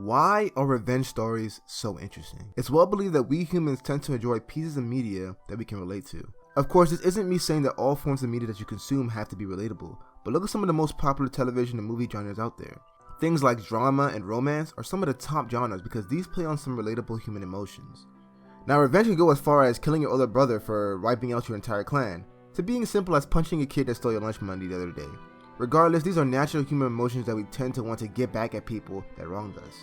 Why are revenge stories so interesting? It's well believed that we humans tend to enjoy pieces of media that we can relate to. Of course, this isn't me saying that all forms of media that you consume have to be relatable, but look at some of the most popular television and movie genres out there. Things like drama and romance are some of the top genres because these play on some relatable human emotions. Now, revenge can go as far as killing your older brother for wiping out your entire clan, to being simple as punching a kid that stole your lunch money the other day. Regardless, these are natural human emotions that we tend to want to get back at people that wronged us.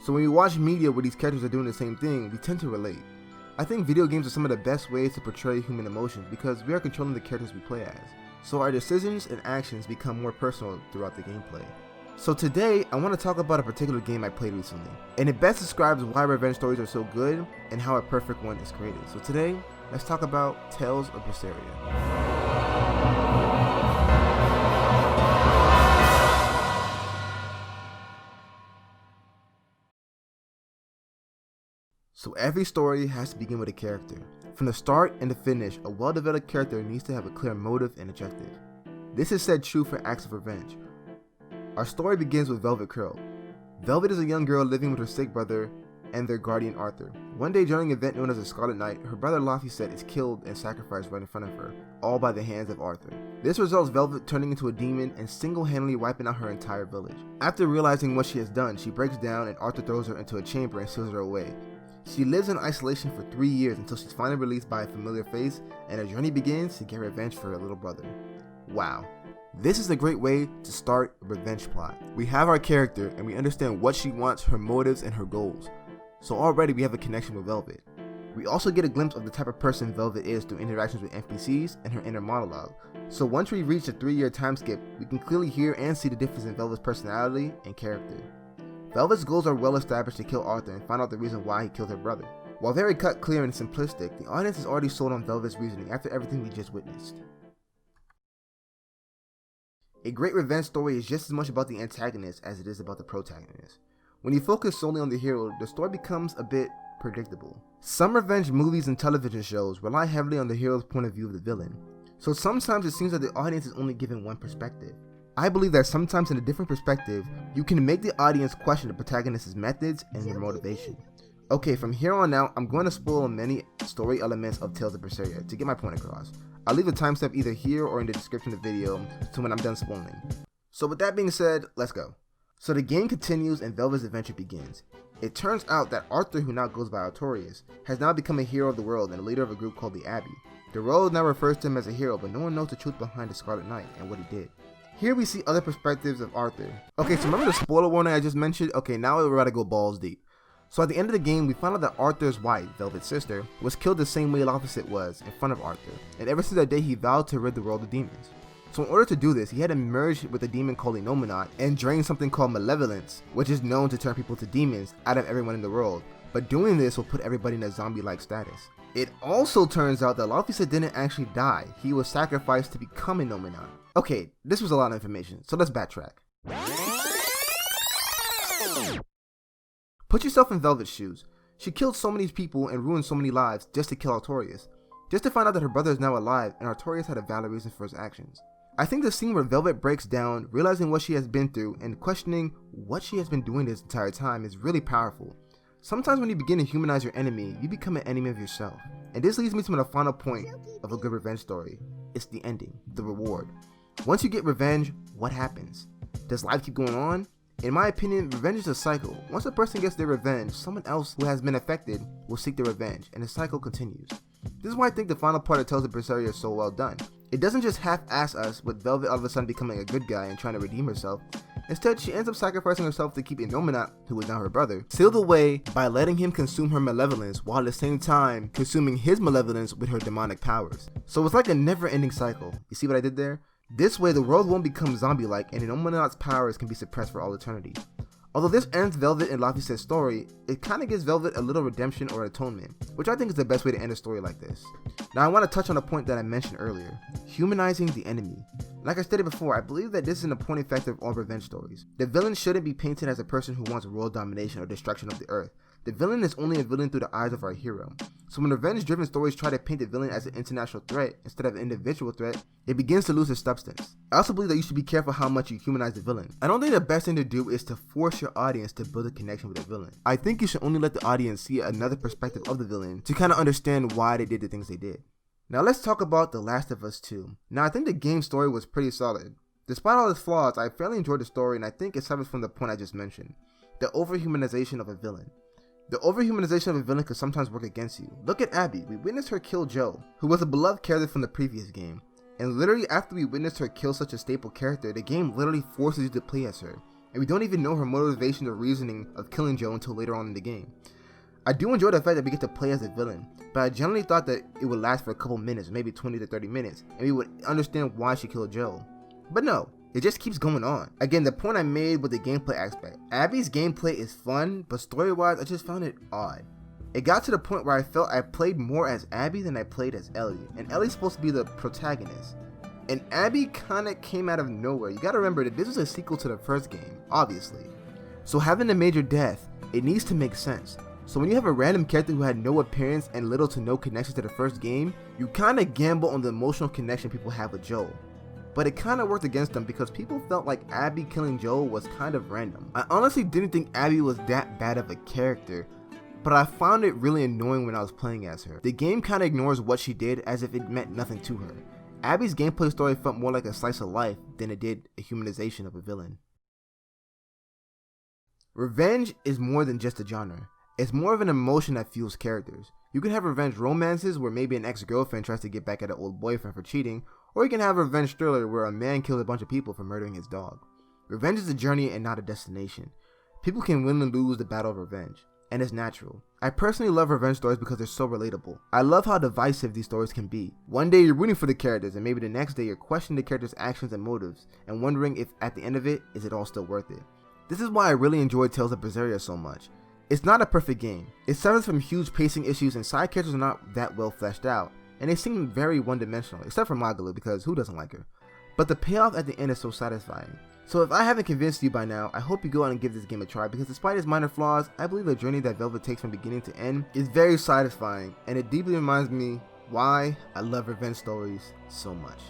So when we watch media where these characters are doing the same thing, we tend to relate. I think video games are some of the best ways to portray human emotions because we are controlling the characters we play as. So our decisions and actions become more personal throughout the gameplay. So today, I want to talk about a particular game I played recently, and it best describes why revenge stories are so good and how a perfect one is created. So today, let's talk about Tales of Berseria. So every story has to begin with a character. From the start and the finish, a well-developed character needs to have a clear motive and objective. This is said true for acts of revenge. Our story begins with Velvet Curl. Velvet is a young girl living with her sick brother and their guardian Arthur. One day during an event known as the Scarlet Night, her brother Laufeyset is killed and sacrificed right in front of her, all by the hands of Arthur. This results Velvet turning into a demon and single-handedly wiping out her entire village. After realizing what she has done, she breaks down and Arthur throws her into a chamber and seals her away. She lives in isolation for 3 years until she's finally released by a familiar face, and her journey begins to get revenge for her little brother. Wow. This is a great way to start a revenge plot. We have our character and we understand what she wants, her motives, and her goals. So already we have a connection with Velvet. We also get a glimpse of the type of person Velvet is through interactions with NPCs and her inner monologue. So once we reach the 3-year time skip, we can clearly hear and see the difference in Velvet's personality and character. Velvet's goals are well established to kill Arthur and find out the reason why he killed her brother. While very cut, clear, and simplistic, the audience is already sold on Velvet's reasoning after everything we just witnessed. A great revenge story is just as much about the antagonist as it is about the protagonist. When you focus solely on the hero, the story becomes a bit predictable. Some revenge movies and television shows rely heavily on the hero's point of view of the villain, so sometimes it seems that the audience is only given one perspective. I believe that sometimes in a different perspective, you can make the audience question the protagonist's methods and their motivation. Okay, from here on out, I'm going to spoil many story elements of Tales of Berseria to get my point across. I'll leave a timestamp either here or in the description of the video to when I'm done spoiling. So with that being said, let's go. So the game continues and Velvet's adventure begins. It turns out that Arthur, who now goes by Artorias, has now become a hero of the world and a leader of a group called the Abbey. The world now refers to him as a hero, but no one knows the truth behind the Scarlet Knight and what he did. Here we see other perspectives of Arthur. Okay, so remember the spoiler warning I just mentioned? Okay, now we're about to go balls deep. So at the end of the game, we find out that Arthur's wife, Velvet's sister, was killed the same way Laufeyset was, in front of Arthur. And ever since that day, he vowed to rid the world of demons. So in order to do this, he had to merge with a demon called Enominat and drain something called malevolence, which is known to turn people to demons, out of everyone in the world. But doing this will put everybody in a zombie-like status. It also turns out that Laufeyset didn't actually die. He was sacrificed to become Enominat. Okay, this was a lot of information, so let's backtrack. Put yourself in Velvet's shoes. She killed so many people and ruined so many lives just to kill Artorias. Just to find out that her brother is now alive and Artorias had a valid reason for his actions. I think the scene where Velvet breaks down, realizing what she has been through and questioning what she has been doing this entire time is really powerful. Sometimes when you begin to humanize your enemy, you become an enemy of yourself. And this leads me to the final point of a good revenge story. It's the ending, the reward. Once you get revenge, what happens? Does life keep going on? In my opinion, revenge is a cycle. Once a person gets their revenge, someone else who has been affected will seek their revenge, and the cycle continues. This is why I think the final part of Tales of Berseria is so well done. It doesn't just half-ass us with Velvet all of a sudden becoming a good guy and trying to redeem herself. Instead, she ends up sacrificing herself to keep Enominat, who is now her brother, sealed away by letting him consume her malevolence while at the same time consuming his malevolence with her demonic powers. So it's like a never-ending cycle. You see what I did there? This way, the world won't become zombie-like and Enominat's powers can be suppressed for all eternity. Although this ends Velvet and Laufeyset's story, it kind of gives Velvet a little redemption or atonement, which I think is the best way to end a story like this. Now I want to touch on a point that I mentioned earlier, humanizing the enemy. Like I stated before, I believe that this is an important factor of all revenge stories. The villain shouldn't be painted as a person who wants world domination or destruction of the earth. The villain is only a villain through the eyes of our hero. So when revenge-driven stories try to paint the villain as an international threat instead of an individual threat, it begins to lose its substance. I also believe that you should be careful how much you humanize the villain. I don't think the best thing to do is to force your audience to build a connection with the villain. I think you should only let the audience see another perspective of the villain to kind of understand why they did the things they did. Now let's talk about The Last of Us 2. Now I think the game's story was pretty solid. Despite all its flaws, I fairly enjoyed the story, and I think it suffers from the point I just mentioned, the overhumanization of a villain. The overhumanization of a villain could sometimes work against you. Look at Abby. We witnessed her kill Joe, who was a beloved character from the previous game. And literally after we witnessed her kill such a staple character, the game literally forces you to play as her. And we don't even know her motivation or reasoning of killing Joe until later on in the game. I do enjoy the fact that we get to play as a villain, but I generally thought that it would last for a couple minutes, maybe 20 to 30 minutes, and we would understand why she killed Joe. But no, it just keeps going on. Again, the point I made with the gameplay aspect. Abby's gameplay is fun, but story-wise, I just found it odd. It got to the point where I felt I played more as Abby than I played as Ellie, and Ellie's supposed to be the protagonist. And Abby kinda came out of nowhere. You gotta remember that this was a sequel to the first game, obviously. So having a major death, it needs to make sense. So when you have a random character who had no appearance and little to no connection to the first game, you kinda gamble on the emotional connection people have with Joel. But it kinda worked against them because people felt like Abby killing Joel was kind of random. I honestly didn't think Abby was that bad of a character, but I found it really annoying when I was playing as her. The game kinda ignores what she did as if it meant nothing to her. Abby's gameplay story felt more like a slice of life than it did a humanization of a villain. Revenge is more than just a genre. It's more of an emotion that fuels characters. You can have revenge romances where maybe an ex-girlfriend tries to get back at an old boyfriend for cheating, or you can have a revenge thriller where a man kills a bunch of people for murdering his dog. Revenge is a journey and not a destination. People can win and lose the battle of revenge, and it's natural. I personally love revenge stories because they're so relatable. I love how divisive these stories can be. One day you're rooting for the characters, and maybe the next day you're questioning the characters' actions and motives, and wondering if at the end of it, is it all still worth it? This is why I really enjoy Tales of Berseria so much. It's not a perfect game. It suffers from huge pacing issues and side characters are not that well fleshed out, and they seem very one-dimensional, except for Magalu because who doesn't like her? But the payoff at the end is so satisfying. So if I haven't convinced you by now, I hope you go out and give this game a try because despite its minor flaws, I believe the journey that Velvet takes from beginning to end is very satisfying, and it deeply reminds me why I love revenge stories so much.